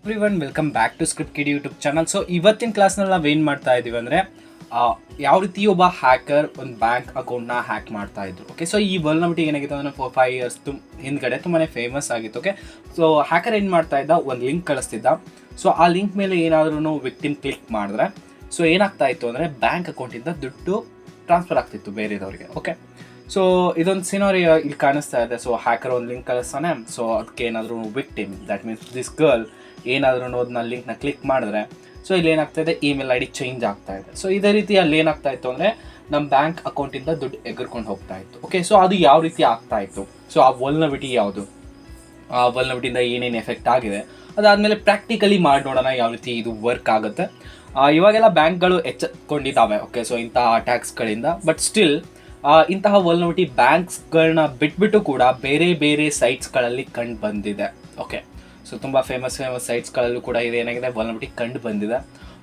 Everyone welcome back to Script Kiddie YouTube channel. So ಇವತ್ತಿನ ಕ್ಲಾಸ್ನಲ್ಲಿ ನಾವು ಏನು ಮಾಡ್ತಾ ಇದ್ದೀವಿ ಅಂದರೆ ಯಾವ ರೀತಿ ಒಬ್ಬ ಹ್ಯಾಕರ್ ಒಂದು ಬ್ಯಾಂಕ್ ಅಕೌಂಟ್ನ ಹ್ಯಾಕ್ ಮಾಡ್ತಾ ಇದ್ರು. ಓಕೆ, ಸೊ ಈ ವಲ್ನಬಿಲಿಟಿ ಏನಾಗಿತ್ತು ಅಂದರೆ 4-5 ಇಯರ್ಸ್ ಹಿಂದ್ಗಡೆ ತುಂಬಾ ಫೇಮಸ್ ಆಗಿತ್ತು. ಓಕೆ, ಸೊ ಹ್ಯಾಕರ್ ಏನು ಮಾಡ್ತಾ ಇದ್ದ, ಒಂದು ಲಿಂಕ್ ಕಳಿಸ್ತಿದ್ದ. ಸೊ ಆ ಲಿಂಕ್ ಮೇಲೆ ಏನಾದ್ರೂ ವಿಕ್ಟಿಮ್ ಕ್ಲಿಕ್ ಮಾಡಿದ್ರೆ ಸೊ ಏನಾಗ್ತಾ ಇತ್ತು ಅಂದರೆ ಬ್ಯಾಂಕ್ ಅಕೌಂಟಿಂದ ದುಡ್ಡು ಟ್ರಾನ್ಸ್ಫರ್ ಆಗ್ತಿತ್ತು ಬೇರೆದವ್ರಿಗೆ. ಓಕೆ, ಸೊ ಇದೊಂದು ಸಿನಾರಿಯೋ ಇಲ್ಲಿ ಕಾಣಿಸ್ತಾ ಇದೆ. ಸೊ ಹ್ಯಾಕರ್ ಒಂದು ಲಿಂಕ್ ಕಳಿಸ್ತಾನೆ. ಸೊ ಅದಕ್ಕೆ ಏನಾದರೂ victim, that means this girl ಏನಾದರೂ ಅದನ್ನ ಲಿಂಕ್ನ ಕ್ಲಿಕ್ ಮಾಡಿದ್ರೆ ಸೊ ಇಲ್ಲಿ ಏನಾಗ್ತಾ ಇದೆ, ಇಮೇಲ್ ಐ ಡಿ ಚೇಂಜ್ ಆಗ್ತಾ ಇದೆ. ಸೊ ಇದೇ ರೀತಿ ಅಲ್ಲಿ ಏನಾಗ್ತಾ ಇತ್ತು ಅಂದರೆ ನಮ್ಮ ಬ್ಯಾಂಕ್ ಅಕೌಂಟಿಂದ ದುಡ್ಡು ಎಗರ್ಕೊಂಡು ಹೋಗ್ತಾ ಇತ್ತು. ಓಕೆ, ಸೊ ಅದು ಯಾವ ರೀತಿ ಆಗ್ತಾ ಇತ್ತು, ಸೊ ಆ ವಲ್ನಬಿಲಿಟಿ ಯಾವುದು, ಆ ವಲ್ನಬಿಲಿಟಿಯಿಂದ ಏನೇನು ಎಫೆಕ್ಟ್ ಆಗಿದೆ, ಅದಾದಮೇಲೆ ಪ್ರಾಕ್ಟಿಕಲಿ ಮಾಡಿ ನೋಡೋಣ ಯಾವ ರೀತಿ ಇದು ವರ್ಕ್ ಆಗುತ್ತೆ. ಇವಾಗೆಲ್ಲ ಬ್ಯಾಂಕ್ಗಳು ಎಚ್ಚೆತ್ಕೊಂಡಿದ್ದಾವೆ. ಓಕೆ, ಸೊ ಇಂತಹ ಅಟ್ಯಾಕ್ಸ್ಗಳಿಂದ. ಬಟ್ ಸ್ಟಿಲ್ ಇಂತಹ ವಲ್ನಬಿಲಿಟಿ ಬ್ಯಾಂಕ್ಸ್ಗಳನ್ನ ಬಿಟ್ಬಿಟ್ಟು ಕೂಡ ಬೇರೆ ಬೇರೆ ಸೈಟ್ಸ್ಗಳಲ್ಲಿ ಕಂಡು ಬಂದಿದೆ. ಓಕೆ, ಸೊ ತುಂಬ ಫೇಮಸ್ ಸೈಟ್ಸ್ಗಳಲ್ಲೂ ಕೂಡ ಇದೇನಾಗಿದೆ, ವಲ್ನಬಿಲಿಟಿ ಕಂಡು ಬಂದಿದೆ.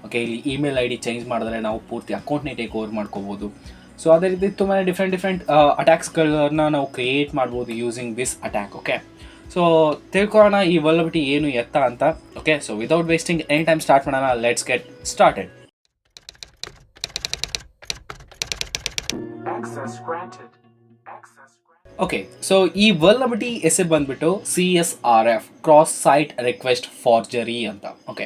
ಓಕೆ, ಇಲ್ಲಿ ಇಮೇಲ್ ಐ ಡಿ ಚೇಂಜ್ ಮಾಡಿದ್ರೆ ನಾವು ಪೂರ್ತಿ ಅಕೌಂಟ್ನೇ ಟೇಕ್ ಓವರ್ ಮಾಡ್ಕೋಬೋದು. ಸೊ ಅದೇ ರೀತಿ ತುಂಬಾ ಡಿಫ್ರೆಂಟ್ ಅಟ್ಯಾಕ್ಸ್ಗಳನ್ನ ನಾವು ಕ್ರಿಯೇಟ್ ಮಾಡ್ಬೋದು using this attack. Okay, so ತಿಳ್ಕೊಳ್ಳೋಣ ಈ ವಲ್ನಬಿಲಿಟಿ ಏನು ಎತ್ತ ಅಂತ. Okay, so without wasting any time start ಮಾಡೋಣ. Let's get started. Okay, so ಈ ವಲ್ನಬಿಲಿಟಿ ಹೆಸರು ಬಂದ್ಬಿಟ್ಟು CSRF, cross site request forgery ಅಂತ. ಓಕೆ,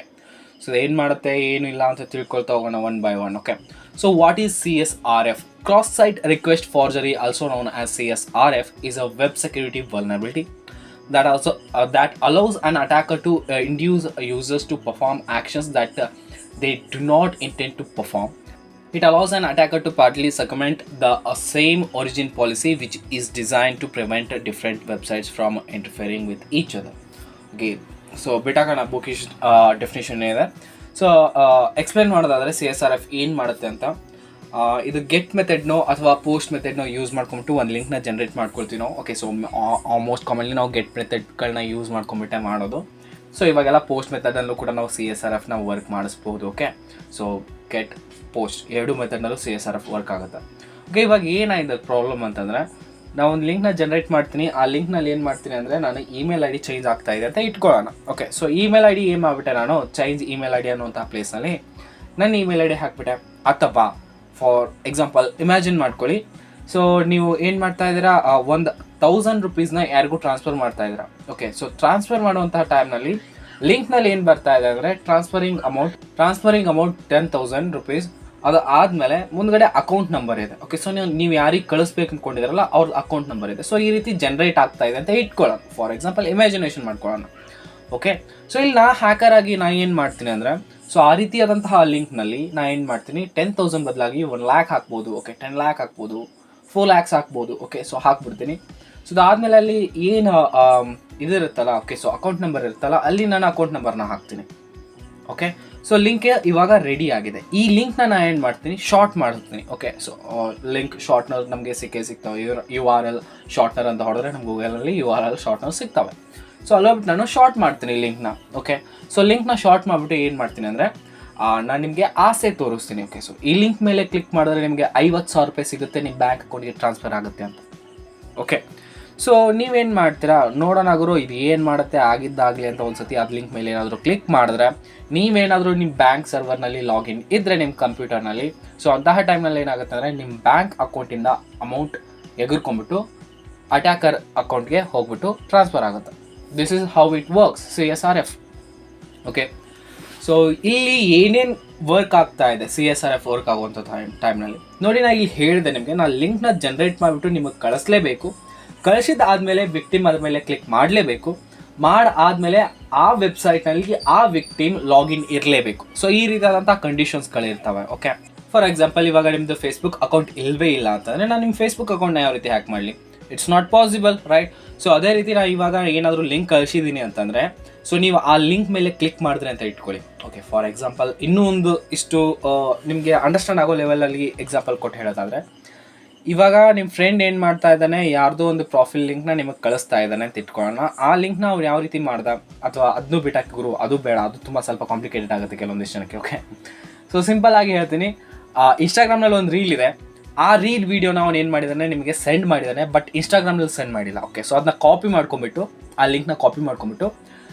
ಸೊ ಏನು ಮಾಡುತ್ತೆ ಏನು ಇಲ್ಲ ಅಂತ ತಿಳ್ಕೊಳ್ತಾ ಹೋಗೋಣ one by one. Okay, so what is CSRF? Cross site request forgery, also known as CSRF, is a web security vulnerability that allows an attacker to induce users to perform actions that they do not intend to perform. It allows an attacker to partly circumvent the same origin policy, which is designed to prevent different websites from interfering with each other. Okay, so ಬಿಟಾಕಣ bookish definition ಇದೆ. So explain ಮಾಡೋದಾದರೆ CSRF ಏನು ಮಾಡುತ್ತೆ ಅಂತ, ಇದು get ಮೆಥಡ್ನೋ ಅಥವಾ post ಮೆಥಡ್ನೋ use ಮಾಡ್ಕೊಂಬಿಟ್ಟು ಒಂದು ಲಿಂಕ್ನ ಜನ್ರೇಟ್ ಮಾಡ್ಕೊಳ್ತೀವಿ ನಾವು. ಓಕೆ, ಸೊ ಆಲ್ಮೋಸ್ಟ್ ಕಾಮನ್ಲಿ ನಾವು ಗೆಟ್ ಮೆಥಡ್ಗಳನ್ನ ಯೂಸ್ ಮಾಡ್ಕೊಂಬಿಟ್ಟೆ ಮಾಡೋದು. ಸೊ ಇವಾಗೆಲ್ಲ ಪೋಸ್ಟ್ ಮೆಥಡಲ್ಲೂ ಕೂಡ ನಾವು CSRFನ ವರ್ಕ್ ಮಾಡಿಸ್ಬೋದು. ಓಕೆ, ಸೊ ಗೆಟ್ ಪೋಸ್ಟ್ ಎರಡು ಮೆಥಡ್ನಲ್ಲೂ CSRF ವರ್ಕ್ ಆಗುತ್ತೆ. ಓಕೆ, ಇವಾಗ ಏನಾಗಿದೆ ಪ್ರಾಬ್ಲಮ್ ಅಂತಂದರೆ, ನಾವು ಒಂದು ಲಿಂಕ್ನ ಜನ್ರೇಟ್ ಮಾಡ್ತೀನಿ. ಆ ಲಿಂಕ್ನಲ್ಲಿ ಏನು ಮಾಡ್ತೀನಿ ಅಂದರೆ, ನಾನು ಇಮೇಲ್ ಐ ಡಿ ಚೇಂಜ್ ಆಗ್ತಾ ಇದೆ ಅಂತ ಇಟ್ಕೊಳ್ಳೋಣ. Okay, so email I D ಏನು ಮಾಡಿಬಿಟ್ಟೆ, ನಾನು ಚೇಂಜ್ ಇಮೇಲ್ ಐ ಡಿ ಅನ್ನುವಂಥ ಪ್ಲೇಸ್ನಲ್ಲಿ ನನ್ನ ಇಮೇಲ್ ಐ ಡಿ ಹಾಕ್ಬಿಟ್ಟೆ. ಅಥವಾ ಫಾರ್ ಎಕ್ಸಾಂಪಲ್ ಇಮ್ಯಾಜಿನ್ ಮಾಡ್ಕೊಳ್ಳಿ, ಸೊ ನೀವು ಏನು ಮಾಡ್ತಾ ಇದ್ದೀರಾ, 1000 ರೂಪೀಸ್ನ ಯಾರಿಗೂ ಟ್ರಾನ್ಸ್ಫರ್ ಮಾಡ್ತಾ ಇದ್ದೀರಾ. ಓಕೆ, ಸೊ ಟ್ರಾನ್ಸ್ಫರ್ ಮಾಡುವಂತಹ ಟೈಮ್ನಲ್ಲಿ ಲಿಂಕ್ನಲ್ಲಿ ಏನು ಬರ್ತಾ ಇದೆ ಅಂದರೆ ಟ್ರಾನ್ಸ್ಫರಿಂಗ್ ಅಮೌಂಟ್ 10,000 ರೂಪೀಸ್. ಅದು ಆದಮೇಲೆ ಮುಂದ್ಗಡೆ ಅಕೌಂಟ್ ನಂಬರ್ ಇದೆ. ಓಕೆ, ಸೊ ನೀವು ಯಾರಿಗೆ ಕಳಿಸ್ಬೇಕು ಅಂದ್ಕೊಂಡಿದ್ದೀರಲ್ಲ ಅವ್ರ ಅಕೌಂಟ್ ನಂಬರ್ ಇದೆ. ಸೊ ಈ ರೀತಿ ಜನ್ರೇಟ್ ಆಗ್ತಾ ಇದೆ ಅಂತ ಇಟ್ಕೊಳ್ಳೋಣ. ಫಾರ್ ಎಕ್ಸಾಂಪಲ್ ಇಮ್ಯಾಜಿನೇಷನ್ ಮಾಡ್ಕೊಳ್ಳೋಣ. ಓಕೆ, ಸೊ ಇಲ್ಲಿ ಹ್ಯಾಕರ್ ಆಗಿ ನಾನು ಏನು ಮಾಡ್ತೀನಿ ಅಂದರೆ, ಸೊ ಆ ರೀತಿಯಾದಂತಹ ಲಿಂಕ್ನಲ್ಲಿ ನಾನು ಏನು ಮಾಡ್ತೀನಿ, 10,000 ಬದಲಾಗಿ 1 lakh ಹಾಕ್ಬೋದು. ಓಕೆ, 10 lakh ಹಾಕ್ಬೋದು, 4 lakhs ಹಾಕ್ಬೋದು. ಓಕೆ, ಸೊ ಹಾಕ್ಬಿಡ್ತೀನಿ. ಸೊ ಅದಾದಮೇಲೆ ಅಲ್ಲಿ ಏನು ಇದಿರುತ್ತಲ್ಲ, ಓಕೆ, ಸೊ ಅಕೌಂಟ್ ನಂಬರ್ ಇರುತ್ತಲ್ಲ, ಅಲ್ಲಿ ನಾನು ಅಕೌಂಟ್ ನಂಬರ್ನ ಹಾಕ್ತೀನಿ. ಓಕೆ, ಸೊ ಲಿಂಕ್ ಇವಾಗ ರೆಡಿ ಆಗಿದೆ. ಈ ಲಿಂಕ್ನ ನಾನು ಏನು ಮಾಡ್ತೀನಿ, ಶಾರ್ಟ್ ಮಾಡ್ತೀನಿ. ಓಕೆ, ಸೊ ಲಿಂಕ್ ಶಾರ್ಟ್ನರ್ ನಮಗೆ ಸಿಗ್ತವೆ. URL ಶಾರ್ಟ್ನರ್ ಅಂತ ಹೊಡೆದ್ರೆ ನಮ್ಗೆ ಗೂಗಲಲ್ಲಿ URL ಶಾರ್ಟ್ನರ್ ಸಿಗ್ತವೆ. ಸೊ ಅಲ್ಲೋಗ್ಬಿಟ್ಟು ನಾನು ಶಾರ್ಟ್ ಮಾಡ್ತೀನಿ ಲಿಂಕ್ನ. ಓಕೆ, ಸೊ ಲಿಂಕ್ನ ಶಾರ್ಟ್ ಮಾಡಿಬಿಟ್ಟು ಏನು ಮಾಡ್ತೀನಿ ಅಂದರೆ, ನಾನು ನಿಮಗೆ ಆಸೆ ತೋರಿಸ್ತೀನಿ. ಓಕೆ, ಸೊ ಈ ಲಿಂಕ್ ಮೇಲೆ ಕ್ಲಿಕ್ ಮಾಡಿದ್ರೆ ನಿಮಗೆ 50,000 ರೂಪಾಯಿ ಸಿಗುತ್ತೆ, ನಿಮ್ಮ ಬ್ಯಾಂಕ್ ಅಕೌಂಟ್ಗೆ ಟ್ರಾನ್ಸ್ಫರ್ ಆಗುತ್ತೆ ಅಂತ. ಓಕೆ, ಸೊ ನೀವೇನು ಮಾಡ್ತೀರಾ, ನೋಡೋಣ ಗುರು ಇದು ಏನು ಮಾಡುತ್ತೆ, ಆಗಿದ್ದಾಗಲಿ ಅಂತ ಒಂದು ಸತಿ ಅದು ಲಿಂಕ್ ಮೇಲೆ ಏನಾದರೂ ಕ್ಲಿಕ್ ಮಾಡಿದ್ರೆ, ನೀವೇನಾದರೂ ನಿಮ್ಮ ಬ್ಯಾಂಕ್ ಸರ್ವರ್ನಲ್ಲಿ ಲಾಗಿನ್ ಇದ್ದರೆ ನಿಮ್ಮ ಕಂಪ್ಯೂಟರ್ನಲ್ಲಿ, ಸೊ ಅಂತಹ ಟೈಮ್ನಲ್ಲಿ ಏನಾಗುತ್ತೆ ಅಂದರೆ ನಿಮ್ಮ ಬ್ಯಾಂಕ್ ಅಕೌಂಟಿಂದ ಅಮೌಂಟ್ ಎಗರ್ಕೊಂಡ್ಬಿಟ್ಟು ಅಟ್ಯಾಕರ್ ಅಕೌಂಟ್ಗೆ ಹೋಗ್ಬಿಟ್ಟು ಟ್ರಾನ್ಸ್ಫರ್ ಆಗುತ್ತೆ. This is how it works, CSRF. Okay, so ಇಲ್ಲಿ ಏನೇನು ವರ್ಕ್ ಆಗ್ತಾ ಇದೆ CSRF ವರ್ಕ್ ಆಗುವಂಥ ಟೈಮ್ನಲ್ಲಿ ನೋಡಿ, ನಾನು ಇಲ್ಲಿ ಹೇಳಿದೆ ನಿಮಗೆ, ನಾನು ಲಿಂಕ್ನ ಜನ್ರೇಟ್ ಮಾಡಿಬಿಟ್ಟು ನಿಮಗೆ ಕಳಿಸ್ಲೇಬೇಕು. ಕಳಿಸಿದಾದ್ಮೇಲೆ ವಿಕ್ಟಿಮ್ ಆದಮೇಲೆ ಕ್ಲಿಕ್ ಮಾಡಲೇಬೇಕು. ಆದಮೇಲೆ ಆ ವೆಬ್ಸೈಟ್ನಲ್ಲಿ ಆ ವಿಕ್ಟಿಮ್ ಲಾಗಿನ್ ಇರಲೇಬೇಕು. ಸೊ ಈ ರೀತಿಯಾದಂಥ ಕಂಡೀಷನ್ಸ್ಗಳಿರ್ತವೆ. ಓಕೆ, ಫಾರ್ ಎಕ್ಸಾಂಪಲ್ ಇವಾಗ ನಿಮ್ಮದು ಫೇಸ್ಬುಕ್ ಅಕೌಂಟ್ ಇಲ್ಲವೇ ಇಲ್ಲ ಅಂತಂದರೆ ನಾನು ನಿಮ್ಮ ಫೇಸ್ಬುಕ್ ಅಕೌಂಟ್ನ ಯಾವ ರೀತಿ ಹ್ಯಾಕ್ ಮಾಡಲಿ, it's not possible, right? So ಅದೇ ರೀತಿ ನಾನು ಇವಾಗ ಏನಾದರೂ ಲಿಂಕ್ ಕಳಿಸಿದ್ದೀನಿ ಅಂತಂದರೆ, ಸೊ ನೀವು ಆ ಲಿಂಕ್ ಮೇಲೆ ಕ್ಲಿಕ್ ಮಾಡಿದ್ರೆ ಅಂತ ಇಟ್ಕೊಳ್ಳಿ. ಓಕೆ, ಫಾರ್ ಎಕ್ಸಾಂಪಲ್ ಇನ್ನೂ ಒಂದು ಇಷ್ಟು ನಿಮಗೆ ಅಂಡರ್ಸ್ಟ್ಯಾಂಡ್ ಆಗೋ ಲೆವೆಲಲ್ಲಿ ಎಕ್ಸಾಂಪಲ್ ಕೊಟ್ಟು ಹೇಳೋದಾದರೆ, ಇವಾಗ ನಿಮ್ಮ ಫ್ರೆಂಡ್ ಏನು ಮಾಡ್ತಾ ಇದ್ದಾನೆ, ಯಾರ್ದೋ ಒಂದು ಪ್ರಾಫಿಲ್ ಲಿಂಕ್ನ ನಿಮಗೆ ಕಳಿಸ್ತಾ ಇದ್ದಾನೆ ಅಂತ ಇಟ್ಕೊಳ್ಳೋಣ. ಆ ಲಿಂಕ್ನ ಅವ್ರು ಯಾವ ರೀತಿ ಮಾಡ್ದ, ಅಥವಾ ಅದನ್ನು ಬಿಟ್ಟಾಕಿ ಗುರು ಅದು ಬೇಡ, ಅದು ತುಂಬ ಸ್ವಲ್ಪ ಕಾಂಪ್ಲಿಕೇಟೆಡ್ ಆಗುತ್ತೆ ಕೆಲವೊಂದಿಷ್ಟು ಜನಕ್ಕೆ. ಓಕೆ, ಸೊ ಸಿಂಪಲ್ ಆಗಿ ಹೇಳ್ತೀನಿ, ಇನ್ಸ್ಟಾಗ್ರಾಮ್ನಲ್ಲಿ ಒಂದು ರೀಲ್ ಇದೆ. ಆ ರೀಲ್ ವೀಡಿಯೋನ ಅವ್ನು ಏನು ಮಾಡಿದ್ದಾನೆ, ನಿಮಗೆ ಸೆಂಡ್ ಮಾಡಿದ್ದಾನೆ, ಬಟ್ ಇನ್ಸ್ಟಾಗ್ರಾಮ್ನಲ್ಲಿ ಸೆಂಡ್ ಮಾಡಿಲ್ಲ. ಓಕೆ, ಸೊ ಅದನ್ನ ಕಾಪಿ ಮಾಡ್ಕೊಂಬಿಟ್ಟು, ಆ ಲಿಂಕ್ನ ಕಾಪಿ ಮಾಡ್ಕೊಂಬಿಟ್ಟು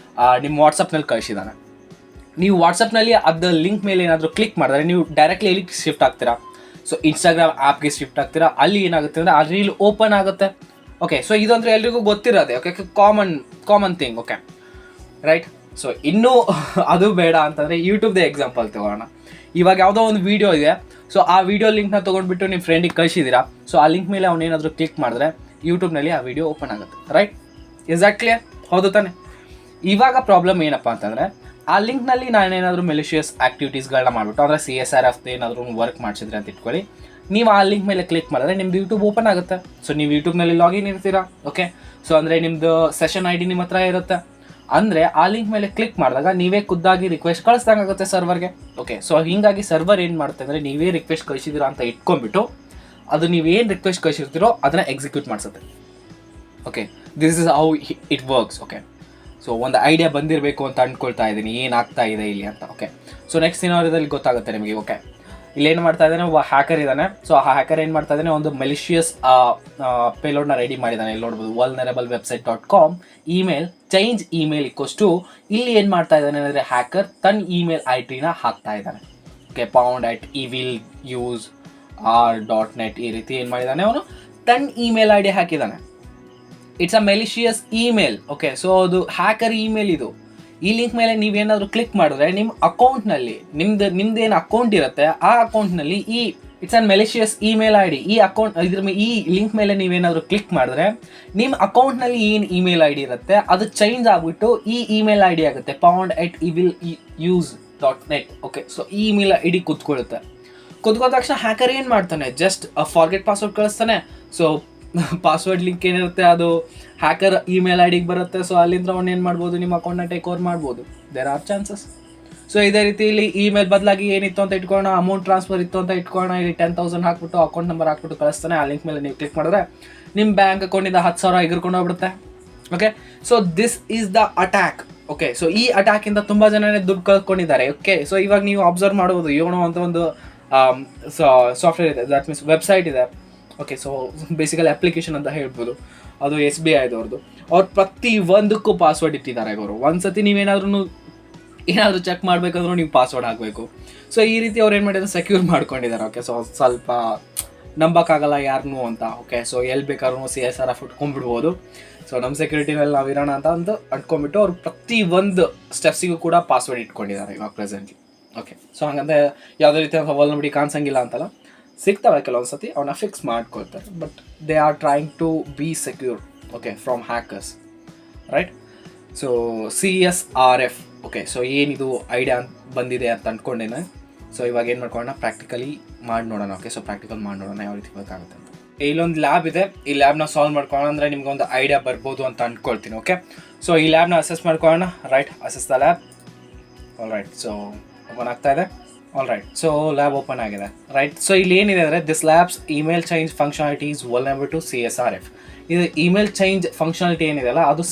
ನಿಮ್ಮ ವಾಟ್ಸಪ್ನಲ್ಲಿ ಕಳಿಸಿದ್ದಾನೆ. ನೀವು ವಾಟ್ಸಪ್ನಲ್ಲಿ ಅದು ಲಿಂಕ್ ಮೇಲೆ ಏನಾದರೂ ಕ್ಲಿಕ್ ಮಾಡಿದ್ರೆ ನೀವು ಡೈರೆಕ್ಟ್ಲಿ ಎಲ್ಲಿ ಶಿಫ್ಟ್ ಆಗ್ತೀರಾ? ಸೊ ಇನ್ಸ್ಟಾಗ್ರಾಮ್ ಆ್ಯಪ್ಗೆ ಶಿಫ್ಟ್ ಆಗ್ತೀರಾ. ಅಲ್ಲಿ ಏನಾಗುತ್ತೆ ಅಂದರೆ ಆ ರೀಲ್ ಓಪನ್ ಆಗುತ್ತೆ. ಓಕೆ, ಸೊ ಇದಂದರೆ ಎಲ್ರಿಗೂ ಗೊತ್ತಿರೋದೆ. Okay, common thing. Okay right. So ಇನ್ನೂ ಅದು ಬೇಡ ಅಂತಂದರೆ ಯೂಟ್ಯೂಬ್ದೇ ಎಕ್ಸಾಂಪಲ್ ತೊಗೊಳ್ಳೋಣ. ಇವಾಗ ಯಾವುದೋ ಒಂದು ವೀಡಿಯೋ ಇದೆ, ಸೊ ಆ ವಿಡಿಯೋ ಲಿಂಕ್ನ ತೊಗೊಂಡ್ಬಿಟ್ಟು ನಿಮ್ಮ ಫ್ರೆಂಡಿಗೆ ಕಳಿಸಿದ್ದೀರಾ. ಸೊ ಆ ಲಿಂಕ್ ಮೇಲೆ ಅವನೇನಾದರೂ ಕ್ಲಿಕ್ ಮಾಡಿದ್ರೆ ಯೂಟ್ಯೂಬ್ನಲ್ಲಿ ಆ ವಿಡಿಯೋ ಓಪನ್ ಆಗುತ್ತೆ. Right, is that clear? ಹೌದು ತಾನೆ? ಇವಾಗ ಪ್ರಾಬ್ಲಮ್ ಏನಪ್ಪ ಅಂತಂದರೆ, ಆ ಲಿಂಕ್ನಲ್ಲಿ ನಾನೇನಾದರೂ ಮೆಲಿಷಿಯಸ್ ಆ್ಯಕ್ಟಿವಿಟೀಸ್ಗಳನ್ನ ಮಾಡಿಬಿಟ್ಟು ಅಂದರೆ CSRF ಏನಾದರೂ ವರ್ಕ್ ಮಾಡಿಸಿದ್ರೆ ಅಂತ ಇಟ್ಕೊಳ್ಳಿ, ನೀವು ಆ ಲಿಂಕ್ ಮೇಲೆ ಕ್ಲಿಕ್ ಮಾಡಿದ್ರೆ ನಿಮ್ದು ಯೂಟ್ಯೂಬ್ ಓಪನ್ ಆಗುತ್ತೆ. ಸೊ ನೀವು ಯೂಟ್ಯೂಬ್ನಲ್ಲಿ ಲಾಗಿನ್ ಇರ್ತೀರಾ. ಓಕೆ, ಸೊ ಅಂದರೆ ನಿಮ್ಮದು ಸೆಷನ್ ID ನಿಮ್ಮ ಹತ್ರ ಇರುತ್ತೆ. ಅಂದರೆ ಆ ಲಿಂಕ್ ಮೇಲೆ ಕ್ಲಿಕ್ ಮಾಡಿದಾಗ ನೀವೇ ಖುದ್ದಾಗಿ ರಿಕ್ವೆಸ್ಟ್ ಕಳಿಸ್ದಂಗಾಗುತ್ತೆ ಸರ್ವರ್ಗೆ. ಓಕೆ, ಸೊ ಹೀಗಾಗಿ ಸರ್ವರ್ ಏನು ಮಾಡುತ್ತೆ ಅಂದರೆ, ನೀವೇ ರಿಕ್ವೆಸ್ಟ್ ಕಳಿಸಿದ್ದೀರಾ ಅಂತ ಇಟ್ಕೊಂಡ್ಬಿಟ್ಟು ಅದು ನೀವೇನು ರಿಕ್ವೆಸ್ಟ್ ಕಳಿಸಿರ್ತೀರೋ ಅದನ್ನು ಎಕ್ಸಿಕ್ಯೂಟ್ ಮಾಡಿಸುತ್ತೆ. Okay, this is how it works. Okay, so ಒಂದು ಐಡಿಯಾ ಬಂದಿರಬೇಕು ಅಂತ ಅಂದ್ಕೊಳ್ತಾ ಇದ್ದೀನಿ ಏನಾಗ್ತಾ ಇದೆ ಇಲ್ಲಿ ಅಂತ. ಓಕೆ, ಸೊ ನೆಕ್ಸ್ಟ್ ಸಿನಾರಿಯೋದಲ್ಲಿ ಗೊತ್ತಾಗುತ್ತೆ ನಿಮಗೆ. ಓಕೆ, ಇಲ್ಲೇನು ಮಾಡ್ತಾ ಇದ್ದಾನೆ, ಒಬ್ಬ ಹ್ಯಾಕರ್ ಇದ್ದಾನೆ. ಸೊ ಆ ಹ್ಯಾಕರ್ ಏನು ಮಾಡ್ತಾ ಇದ್ದಾನೆ, ಒಂದು ಮೆಲಿಷಿಯಸ್ ಪೇಲೋಡ್ನ ರೆಡಿ ಮಾಡಿದ್ದಾನೆ. ಇಲ್ಲಿ ನೋಡ್ಬೋದು, vulnerableWebsite.com ಇಮೇಲ್ ಚೇಂಜ್ ಇಮೇಲ್ ಇಕ್ಕೋಷ್ಟು. ಇಲ್ಲಿ ಏನು ಮಾಡ್ತಾ ಇದ್ದಾನೆ ಅಂದರೆ, ಹ್ಯಾಕರ್ ತನ್ನ ಇಮೇಲ್ ID ಹಾಕ್ತಾ ಇದ್ದಾನೆ. ಓಕೆ, pound@eviluse.r.net ಈ ರೀತಿ ಏನು ಮಾಡಿದ್ದಾನೆ, ಅವನು ತನ್ನ ಇಮೇಲ್ ID ಹಾಕಿದ್ದಾನೆ. It's a malicious email. Okay, so ಅದು ಹ್ಯಾಕರ್ ಇಮೇಲ್ ಇದು. ಈ ಲಿಂಕ್ ಮೇಲೆ ನೀವೇನಾದರೂ ಕ್ಲಿಕ್ ಮಾಡಿದ್ರೆ ನಿಮ್ಮ ಅಕೌಂಟ್ನಲ್ಲಿ ನಿಮ್ದೇನು ಅಕೌಂಟ್ ಇರುತ್ತೆ ಆ ಅಕೌಂಟ್ನಲ್ಲಿ it's an malicious email ID. ಈ ಲಿಂಕ್ ಮೇಲೆ ನೀವೇನಾದರೂ ಕ್ಲಿಕ್ ಮಾಡಿದ್ರೆ ನಿಮ್ಮ ಅಕೌಂಟ್ನಲ್ಲಿ ಏನು ಇಮೇಲ್ ID ಇರುತ್ತೆ ಅದು ಚೇಂಜ್ ಆಗಿಬಿಟ್ಟು ಈ ಇಮೇಲ್ ID ಆಗುತ್ತೆ, pound@eviluse.net. ಓಕೆ, ಸೊ ಈ ಇಮೇಲ್ ID ಕೂತ್ಕೊಳ್ಳುತ್ತೆ. ಕೂತ್ಕೊಂಡ ತಕ್ಷಣ ಹ್ಯಾಕರ್ ಏನು ಮಾಡ್ತಾನೆ, ಜಸ್ಟ್ ಫಾರ್ಗೆಟ್ ಪಾಸ್ವರ್ಡ್ ಕಳಿಸ್ತಾನೆ. ಸೊ ಪಾಸ್ವರ್ಡ್ ಲಿಂಕ್ ಏನಿರುತ್ತೆ ಅದು ಹ್ಯಾಕರ್ ಇಮೇಲ್ IDಗೆ ಬರುತ್ತೆ. ಸೊ ಅಲ್ಲಿಂದ ಅವ್ನು ಏನು ಮಾಡ್ಬೋದು, ನಿಮ್ಮ ಅಕೌಂಟ್ನ ಟೇಕ್ ಓವರ್ ಮಾಡ್ಬೋದು. There are chances. ಸೊ ಇದೇ ರೀತಿ ಇಲ್ಲಿ ಇಮೇಲ್ ಬದಲಾಗಿ ಏನಿತ್ತು ಅಂತ ಇಟ್ಕೊಳ್ಳೋಣ, ಅಮೌಂಟ್ ಟ್ರಾನ್ಸ್ಫರ್ ಇತ್ತು ಅಂತ ಇಟ್ಕೊಳ್ಳೋಣ. ಇಲ್ಲಿ 10,000 ಹಾಕ್ಬಿಟ್ಟು ಅಕೌಂಟ್ ನಂಬರ್ ಹಾಕ್ಬಿಟ್ಟು ಕಳಿಸ್ತಾನೆ. ಆ ಲಿಂಕ್ ಮೇಲೆ ನೀವು ಕ್ಲಿಕ್ ಮಾಡಿದ್ರೆ ನಿಮ್ಮ ಬ್ಯಾಂಕ್ ಅಕೌಂಟಿಂದ 10,000 ಎಗರ್ಕೊಂಡು ಹೋಗ್ಬಿಡುತ್ತೆ. Okay, so this is the attack. Okay, so ಈ ಅಟ್ಯಾಕಿಂದ ತುಂಬ ಜನನೇ ದುಡ್ಡು ಕಳ್ಕೊಂಡಿದ್ದಾರೆ. ಓಕೆ, ಸೊ ಇವಾಗ ನೀವು ಅಬ್ಸರ್ವ್ ಮಾಡ್ಬೋದು, ಯೋನೋ ಅಂತ ಒಂದು ಸಾಫ್ಟ್ವೇರ್ ಇದೆ, ದಟ್ ಮೀನ್ಸ್ ವೆಬ್ಸೈಟ್ ಇದೆ. ಓಕೆ, ಸೊ ಬೇಸಿಕಲಿ ಅಪ್ಲಿಕೇಶನ್ ಅಂತ ಹೇಳ್ಬೋದು. ಅದು SBI ಅವ್ರದ್ದು. ಅವ್ರು ಪ್ರತಿ ಒಂದಕ್ಕೂ ಪಾಸ್ವರ್ಡ್ ಇಟ್ಟಿದ್ದಾರೆ. ಅವರು ಒಂದ್ಸತಿ ಏನಾದರೂ ಚೆಕ್ ಮಾಡಬೇಕಂದ್ರೂ ನೀವು ಪಾಸ್ವರ್ಡ್ ಹಾಕಬೇಕು. ಸೊ ಈ ರೀತಿ ಅವ್ರು ಏನು ಮಾಡಿದ್ರು, ಸೆಕ್ಯೂರ್ ಮಾಡ್ಕೊಂಡಿದ್ದಾರೆ. ಓಕೆ, ಸೊ ಸ್ವಲ್ಪ ನಂಬಕ್ಕಾಗಲ್ಲ ಯಾರನ್ನೂ ಅಂತ. ಓಕೆ, ಸೊ ಎಲ್ಲಿ ಬೇಕಾದ್ರೂ CSRF ಇಟ್ಕೊಂಡ್ಬಿಡ್ಬೋದು. ಸೊ ನಮ್ಮ ಸೆಕ್ಯೂರಿಟಿನಲ್ಲಿ ನಾವು ಇರೋಣ ಅಂತ ಅಂದ್ಕೊಂಡ್ಬಿಟ್ಟು ಅವ್ರು ಪ್ರತಿ ಒಂದು ಸ್ಟೆಪ್ಸಿಗೂ ಕೂಡ ಪಾಸ್ವರ್ಡ್ ಇಟ್ಕೊಂಡಿದ್ದಾರೆ ಇವಾಗ ಪ್ರೆಸೆಂಟ್ಲಿ. ಓಕೆ, ಸೊ ಹಾಗಂದ್ರೆ ಯಾವುದೇ ರೀತಿ ವಲ್ನಬಿಲಿಟಿ ಕಾಣಿಸಂಗಿಲ್ಲ ಅಂತಲ್ಲ, ಸಿಗ್ತವೆ ಕೆಲವೊಂದು ಸತಿ, ಅವನ್ನ ಫಿಕ್ಸ್ ಮಾಡ್ಕೊಳ್ತಾರೆ. But they are trying to be secure. Okay, from hackers. Right. So CSRF. Okay, so ಏನಿದು ಐಡಿಯಾ ಬಂದಿದೆ ಅಂತ ಅಂದ್ಕೊಂಡೇನೆ. ಸೊ ಇವಾಗ ಏನು ಮಾಡ್ಕೊಳ್ಳೋಣ, ಪ್ರಾಕ್ಟಿಕಲಿ ಮಾಡಿ ನೋಡೋಣ. ಓಕೆ, ಸೊ ಪ್ರಾಕ್ಟಿಕಲ್ ಮಾಡಿ ನೋಡೋಣ ಯಾವ ರೀತಿ ಬೇಕಾಗುತ್ತೆ ಅಂತ. ಇಲ್ಲೊಂದು ಲ್ಯಾಬ್ ಇದೆ, ಈ ಲ್ಯಾಬ್ನ ಸಾಲ್ವ್ ಮಾಡ್ಕೊಳ್ಳೋಣ ಅಂದರೆ ನಿಮ್ಗೆ ಒಂದು ಐಡಿಯಾ ಬರ್ಬೋದು ಅಂತ ಅಂದ್ಕೊಳ್ತೀನಿ. ಓಕೆ, ಸೊ ಈ ಲ್ಯಾಬ್ನ ಅಸೆಸ್ ಮಾಡ್ಕೊಳ್ಳೋಣ. Right, access the lab. All right, so open ಆಗ್ತಾ ಇದೆ. All right, so lab open ಆಗಿದೆ. ರೈಟ್, ಸೊ ಇಲ್ಲಿ ಏನಿದೆ ಅಂದರೆ, this lab's email change functionality is vulnerable to CSRF. ಇದು ಇಮೇಲ್ ಚೇಂಜ್ ಫಂಕ್ಷನಾಲಿಟಿ ಏನಿದೆಯಲ್ಲ ಅದು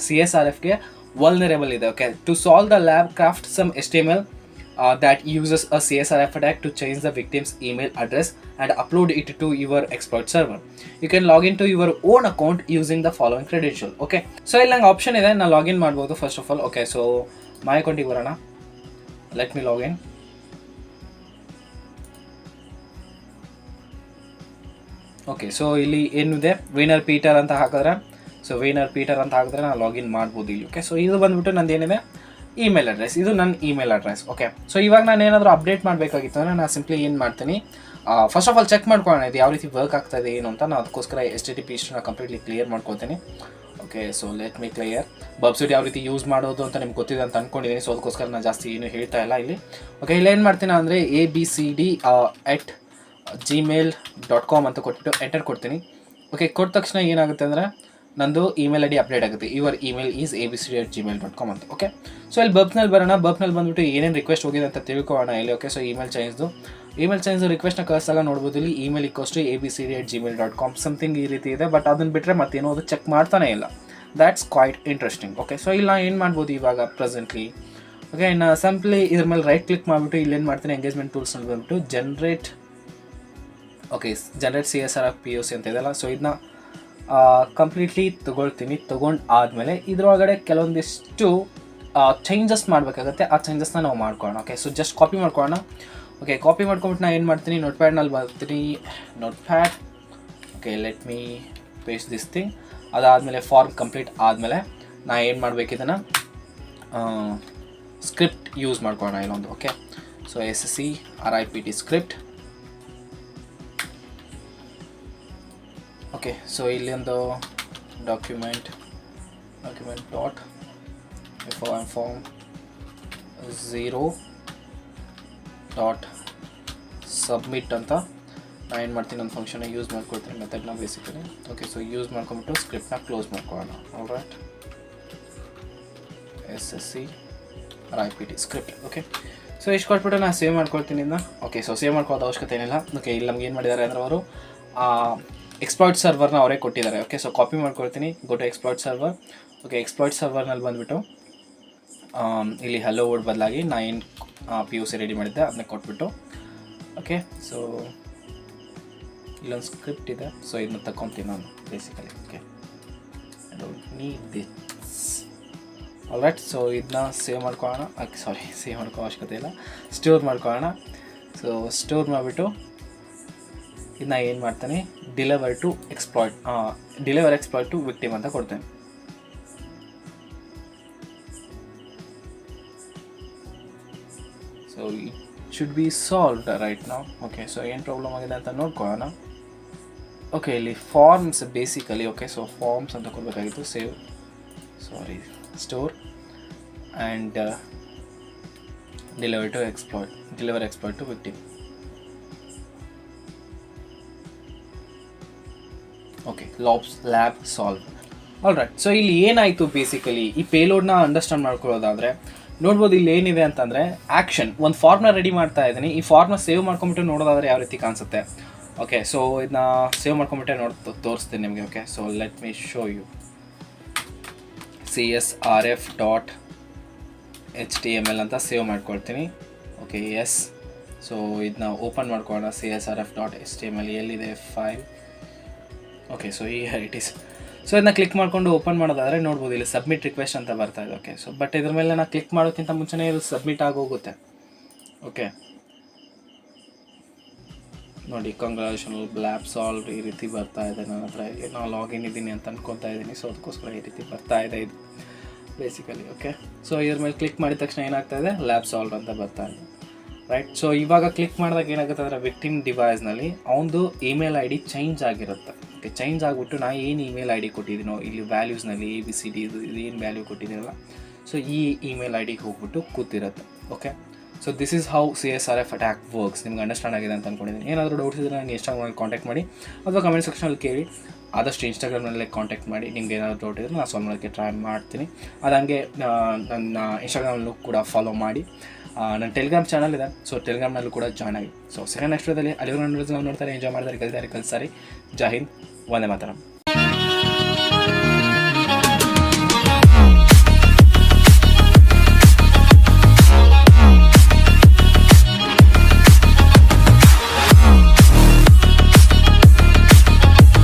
CSRFಗೆ ವಲ್ನರಬಲ್ ಇದೆ. Okay, to solve the lab craft some HTML that uses a CSRF attack to change the victim's email address and upload it to your exploit server. You can log into your own account using the following credential. Okay, so ಇಲ್ಲಿ ನಂಗೆ option ಇದೆ, ನಾನು login ಮಾಡ್ಬೋದು first of all. Okay, so my ಅಕೌಂಟಿಗೆ ಬರೋಣ. Let me login. Okay, so ಇಲ್ಲಿ ಏನಿದೆ, ವೀನರ್ Peter ಅಂತ ಹಾಕಿದ್ರೆ, ಸೊ ವೀನರ್ ಪೀಟರ್ ಅಂತ ಹಾಕಿದ್ರೆ ನಾನು ಲಾಗಿನ್ ಮಾಡ್ಬೋದು ಇಲ್ಲಿ. ಓಕೆ, ಸೊ ಇದು ಬಂದುಬಿಟ್ಟು ನಂದು ಏನಿದೆ ಇಮೇಲ್ ಅಡ್ರೆಸ್, ಇದು ನನ್ನ ಇಮೇಲ್ ಅಡ್ರೆಸ್. ಓಕೆ, ಸೊ ಇವಾಗ ನಾನು ಏನಾದರೂ ಅಪ್ಡೇಟ್ ಮಾಡಬೇಕಾಗಿತ್ತು ಅಂದರೆ ನಾನು ಸಿಂಪ್ಲಿ ಏನು ಮಾಡ್ತೀನಿ, ಫಸ್ಟ್ ಆಫ್ ಆಲ್ ಚೆಕ್ ಮಾಡ್ಕೊಳ್ಳೋಣ ಇದು ಯಾವ ರೀತಿ ವರ್ಕ್ ಆಗ್ತಾಯಿದೆ ಏನು ಅಂತ. ನಾನು ಅದಕ್ಕೋಸ್ಕರ HTTP ಇಷ್ಟನ್ನ ಕಂಪ್ಲೀಟ್ಲಿ ಕ್ಲಿಯರ್ ಮಾಡ್ಕೊಳ್ತೀನಿ. Okay, so let me clear. Website ಯಾವ ರೀತಿ ಯೂಸ್ ಮಾಡೋದು ಅಂತ ನಿಮ್ಗೆ ಗೊತ್ತಿದೆ ಅಂತ ಅಂದ್ಕೊಂಡಿದ್ದೀನಿ. ಸೊ ಅದಕ್ಕೋಸ್ಕರ ನಾನು ಜಾಸ್ತಿ ಏನು ಹೇಳ್ತಾ ಇಲ್ಲ ಇಲ್ಲಿ. ಓಕೆ, ಇಲ್ಲಿ ಏನು ಮಾಡ್ತೀನಿ ಅಂದರೆ abcd@gmail.com ಅಂತ ಕೊಟ್ಬಿಟ್ಟು ಎಂಟರ್ ಕೊಡ್ತೀನಿ. ಓಕೆ, ಕೊಟ್ಟ ತಕ್ಷಣ ಏನಾಗುತ್ತೆ ಅಂದರೆ ನಂದು ಇಮೇಲ್ ID ಅಪ್ಡೇಟ್ ಆಗುತ್ತೆ. ಯುವರ್ ಇಮೇಲ್ ಈಸ್ abcd@gmail.com ಅಂತ. ಓಕೆ, ಸೊ ಇಲ್ಲಿ ಬರ್ಬ್ನಲ್ಲಿ ಬರೋಣ. ಬರ್ಬ್ನಲ್ಲಿ ಬಂದುಬಿಟ್ಟು ಏನೇನು ರಿಕ್ವೆಸ್ಟ್ ಹೋಗಿದೆ ಅಂತ ತಿಳ್ಕೊಳ್ಳೋಣ ಇಲ್ಲಿ. ಓಕೆ, ಸೊ ಇಮೇಲ್ ಚೇಂಜ್ದು ರಿಕ್ವೆಸ್ಟ್ನ ಕಳಿಸಿದಾಗ ನೋಡ್ಬೋದು ಇಲ್ಲಿ ಇಮೇಲ್ ಇಕ್ಕೋಷ್ಟು abcd@gmail.com ಸಮಥಿಂಗ್ ಈ ರೀತಿ ಇದೆ. ಬಟ್ ಅದನ್ನು ಬಿಟ್ಟರೆ ಮತ್ತೇನೋ ಅದು ಚೆಕ್ ಮಾಡ್ತಾನೆ ಇಲ್ಲ. That's quite interesting. Okay, so ಇಲ್ಲಿ ನಾನು ಏನು ಮಾಡ್ಬೋದು ಇವಾಗ ಪ್ರೆಸೆಂಟ್ಲಿ. ಓಕೆ, ಇನ್ನು ಸಿಂಪ್ಲಿ ಇದ್ರ ಮೇಲೆ ರೈಟ್ ಕ್ಲಿಕ್ ಮಾಡಿಬಿಟ್ಟು ಇಲ್ಲೇನು ಮಾಡ್ತೀನಿ, ಎಂಗೇಜ್ಮೆಂಟ್ ಟೂಲ್ಸ್ನಲ್ಲಿ ಬಂದುಬಿಟ್ಟು ಜನರೇಟ್ CSRF POC ಅಂತ ಇದೆಯಲ್ಲ, ಸೊ ಇದನ್ನ ಕಂಪ್ಲೀಟ್ಲಿ ತೊಗೊಳ್ತೀನಿ. ತೊಗೊಂಡು ಆದಮೇಲೆ ಇದರೊಳಗಡೆ ಕೆಲವೊಂದಿಷ್ಟು ಚೇಂಜಸ್ ಮಾಡಬೇಕಾಗತ್ತೆ, ಆ ಚೇಂಜಸ್ನ ನಾವು ಮಾಡ್ಕೊಳ್ಳೋಣ. ಓಕೆ, ಸೊ ಜಸ್ಟ್ ಕಾಪಿ ಮಾಡ್ಕೊಳ್ಳೋಣ. ಓಕೆ, ಕಾಪಿ ಮಾಡ್ಕೊಂಬಿಟ್ಟು ನಾನು ಏನು ಮಾಡ್ತೀನಿ, ನೋಟ್ಪ್ಯಾಡ್ನಲ್ಲಿ ಬರ್ತೀನಿ, notepad. Okay, let me paste this thing. ಅದಾದಮೇಲೆ ಫಾರ್ಮ್ ಕಂಪ್ಲೀಟ್ ಆದಮೇಲೆ ನಾನು ಏನು ಮಾಡಬೇಕು, ಇದನ್ನು ಸ್ಕ್ರಿಪ್ಟ್ ಯೂಸ್ ಮಾಡ್ಕೊಳ್ಳೋಣ ಇಲ್ಲೊಂದು. Okay, so SCRIPT script. Okay, so ಇಲ್ಲಿ ಒಂದು document dot form 0 dot submit ಅಂತ ನಾನು ಏನು ಮಾಡ್ತೀನಿ, ಒಂದು ಫಂಕ್ಷನ್ನ ಯೂಸ್ ಮಾಡ್ಕೊಳ್ತೀನಿ ಮೆಥಡ್ನ ಬೇಸಿಕಲಿ. ಓಕೆ, ಸೊ ಯೂಸ್ ಮಾಡ್ಕೊಂಬಿಟ್ಟು ಸ್ಕ್ರಿಪ್ಟ್ನ ಕ್ಲೋಸ್ ಮಾಡ್ಕೊಳ್ಳೋಣ. Alright, SCRIPT script. Okay, so ಇಷ್ಟು ಕೊಟ್ಬಿಟ್ಟು ನಾನು ಸೇವ್ ಮಾಡ್ಕೊಳ್ತೀನಿ ಇದನ್ನ. ಓಕೆ, ಸೊ ಸೇವ್ ಮಾಡ್ಕೊಳ್ಳೋದು ಅವಶ್ಯಕತೆ ಏನಿಲ್ಲ. ಓಕೆ, ಇಲ್ಲಿ ನಮ್ಗೆ ಏನು ಮಾಡಿದ್ದಾರೆ ಅಂದರೆ ಅವರು ಎಕ್ಸ್ಪ್ಲಾಯ್ಟ್ ಸರ್ವರ್ನ ಅವರೇ ಕೊಟ್ಟಿದ್ದಾರೆ. ಓಕೆ, ಸೊ ಕಾಪಿ ಮಾಡ್ಕೊಳ್ತೀನಿ, go to exploit server. Okay, exploit ಸರ್ವರ್ನಲ್ಲಿ ಬಂದುಬಿಟ್ಟು ಇಲ್ಲಿ ಹಲೋ ವರ್ಡ್ ಬದಲಾಗಿ ನಾನು ಏನು POC ರೆಡಿ ಮಾಡಿದ್ದೆ ಅದನ್ನ ಕೊಟ್ಬಿಟ್ಟು. ಓಕೆ, ಸೊ ಇಲ್ಲೊಂದು ಸ್ಕ್ರಿಪ್ಟ್ ಇದೆ, ಸೊ ಇದನ್ನ ತಗೊತೀನಿ ನಾನು basically. Okay, I don't need this. All right, so ಇದನ್ನ ಸೇವ್ ಮಾಡ್ಕೊಳ್ಳೋಣ. ಸೇವ್ ಮಾಡ್ಕೋ ಅವಶ್ಯಕತೆ ಇಲ್ಲ, ಸ್ಟೋರ್ ಮಾಡ್ಕೊಳ್ಳೋಣ. ಸೊ ಸ್ಟೋರ್ ಮಾಡಿಬಿಟ್ಟು ಇದನ್ನ ಏನು ಮಾಡ್ತಾನೆ, ಡಿಲಿವರ್ ಎಕ್ಸ್ಪ್ಲಾಯ್ಟ್ ಟು ವಿಕ್ಟಿಮ್ ಅಂತ ಕೊಡ್ತೇನೆ. So it should be solved right ನಾವು. ಓಕೆ, ಸೊ ಏನು ಪ್ರಾಬ್ಲಮ್ ಆಗಿದೆ ಅಂತ ನೋಡ್ಕೊಳ್ಳೋಣ. ಓಕೆ, ಇಲ್ಲಿ forms basically. Okay, so forms ಅಂತ ಕೊಡಬೇಕಾಗಿತ್ತು. Store and deliver exploit to victim. Okay, lab solve. Alright, so ಇಲ್ಲಿ ಏನಾಯಿತು ಬೇಸಿಕಲಿ, ಈ ಪೇಲೋಡ್ನ ಅಂಡರ್ಸ್ಟ್ಯಾಂಡ್ ಮಾಡ್ಕೊಳ್ಳೋದಾದರೆ ನೋಡ್ಬೋದು ಇಲ್ಲಿ ಏನಿದೆ ಅಂತಂದರೆ ಆ್ಯಕ್ಷನ್. ಒಂದು ಫಾರ್ಮ್ನ ರೆಡಿ ಮಾಡ್ತಾ ಇದ್ದೀನಿ, ಈ ಫಾರ್ಮ್ನ ಸೇವ್ ಮಾಡ್ಕೊಂಬಿಟ್ಟು ನೋಡೋದಾದರೆ ಯಾವ ರೀತಿ ಕಾಣಿಸುತ್ತೆ. ಓಕೆ, ಸೊ ಇದನ್ನ ಸೇವ್ ಮಾಡ್ಕೊಂಬಿಟ್ಟೆ ತೋರಿಸ್ತೀನಿ ನಿಮಗೆ. Okay, so let me show you. CSRF.HTML ಅಂತ ಸೇವ್ ಮಾಡ್ಕೊಳ್ತೀನಿ. Okay, yes. ಸೊ ಇದನ್ನ ಓಪನ್ ಮಾಡ್ಕೊಳ್ಳೋಣ. CSRF.HTML ಎಲ್ಲಿದೆ file? Okay, so here it is. So ಇದನ್ನ ಕ್ಲಿಕ್ ಮಾಡಿಕೊಂಡು ಓಪನ್ ಮಾಡೋದಾದರೆ ನೋಡ್ಬೋದು ಇಲ್ಲಿ ಸಬ್ಮಿಟ್ ರಿಕ್ವೆಸ್ಟ್ ಅಂತ ಬರ್ತಾ ಇದೆ. ಓಕೆ, ಸೊ ಬಟ್ ಇದ್ರ ಮೇಲೆ ನಾನು ಕ್ಲಿಕ್ ಮಾಡೋಕ್ಕಿಂತ ಮುಂಚೆನೇ ಇದು ಸಬ್ಮಿಟ್ ಆಗೋಗುತ್ತೆ. ಓಕೆ, ನೋಡಿ, ಕಂಗ್ರಾಚುಲೇಷನ್ ಲ್ಯಾಬ್ ಸಾಲ್ವ್ ಈ ರೀತಿ ಬರ್ತಾ ಇದೆ ನನ್ನ ಹತ್ರ. ನಾನು ಲಾಗಿನ್ ಇದ್ದೀನಿ ಅಂತ ಅನ್ಕೊತಾ ಇದ್ದೀನಿ, ಸೊ ಅದಕ್ಕೋಸ್ಕರ ಈ ರೀತಿ ಬರ್ತಾ ಇದೆ ಇದು ಬೇಸಿಕಲಿ. ಓಕೆ, ಸೊ ಇದ್ರ ಮೇಲೆ ಕ್ಲಿಕ್ ಮಾಡಿದ ತಕ್ಷಣ ಏನಾಗ್ತಾ ಇದೆ, ಲ್ಯಾಬ್ ಸಾಲ್ವ್ ಅಂತ ಬರ್ತಾ ಇದೆ. ರೈಟ್, ಸೊ ಇವಾಗ ಕ್ಲಿಕ್ ಮಾಡಿದಾಗ ಏನಾಗುತ್ತೆ ಅಂದರೆ ವಿಕ್ಟಿಮ್ ಡಿವೈಸ್ನಲ್ಲಿ ಅವನದು ಇಮೇಲ್ ID ಚೇಂಜ್ ಆಗಿರುತ್ತೆ. ಓಕೆ, ಚೇಂಜ್ ಆಗಿಬಿಟ್ಟು ನಾನು ಏನು ಇಮೇಲ್ ID ಕೊಟ್ಟಿದ್ದೀನೋ ಇಲ್ಲಿ ವ್ಯಾಲ್ಯೂಸ್ನಲ್ಲಿ ABCD ಇದು ಏನು ವ್ಯಾಲ್ಯೂ ಕೊಟ್ಟಿದ್ದೀನಲ್ಲ, ಸೊ ಈ ಇಮೇಲ್ IDಗೆ ಹೋಗ್ಬಿಟ್ಟು ಕೂತಿರುತ್ತೆ. Okay, so this is how CSRF attack works. ನಿಮ್ಗೆ ಅಂಡರ್ಸ್ಟ್ಯಾಂಡ್ ಆಗಿದೆ ಅಂತ ಅಂದ್ಕೊಂಡಿದ್ದೀನಿ. ಏನಾದರೂ ಡೌಟ್ಸ್ ಇದ್ದರೆ ನನಗೆ ಇನ್ಸ್ಟಾಗ್ರಾಮಲ್ಲಿ ಕಾಂಟ್ಯಾಕ್ಟ್ ಮಾಡಿ ಅಥವಾ ಕಮೆಂಟ್ ಸೆಕ್ಷನಲ್ಲಿ ಕೇಳಿ. ಆದಷ್ಟು ಇನ್ಸ್ಟಾಗ್ರಾಮ್ನಲ್ಲೇ ಕಾಂಟ್ಯಾಕ್ಟ್ ಮಾಡಿ. ನಿಮ್ಗೆ ಏನಾದರೂ ಡೌಟ್ ಇದ್ದರೆ ನಾನು ಸಾಲ್ವ್ ಮಾಡೋಕ್ಕೆ ಟ್ರೈ ಮಾಡ್ತೀನಿ. ಅದು ಹಂಗೆ ನನ್ನ ಇನ್ಸ್ಟಾಗ್ರಾಮಲ್ಲೂ ಕೂಡ ಫಾಲೋ ಮಾಡಿ. ನನ್ನ ಟೆಲಿಗ್ರಾಮ್ ಚಾನಲ್ ಇದೆ, ಸೊ ಟೆಲಿಗ್ರಾಮ್ನಲ್ಲೂ ಕೂಡ ಜಾಯ್ನ್ ಆಗಿ. ಸೊ ಸೆಕೆಂಡ್ ನೆಕ್ಸ್ಟ್ ಡೇದಲ್ಲಿ ಅಲ್ಲಿವರೆಗೂ ನಾವು ನೋಡ್ತಾರೆ, ಎಂಜಾಯ್ ಮಾಡ್ತಾರೆ, ಕಲಿತಾರೆ. ಜೈ ಹಿಂದ್, ವಂದೇ ಮಾತರಂ.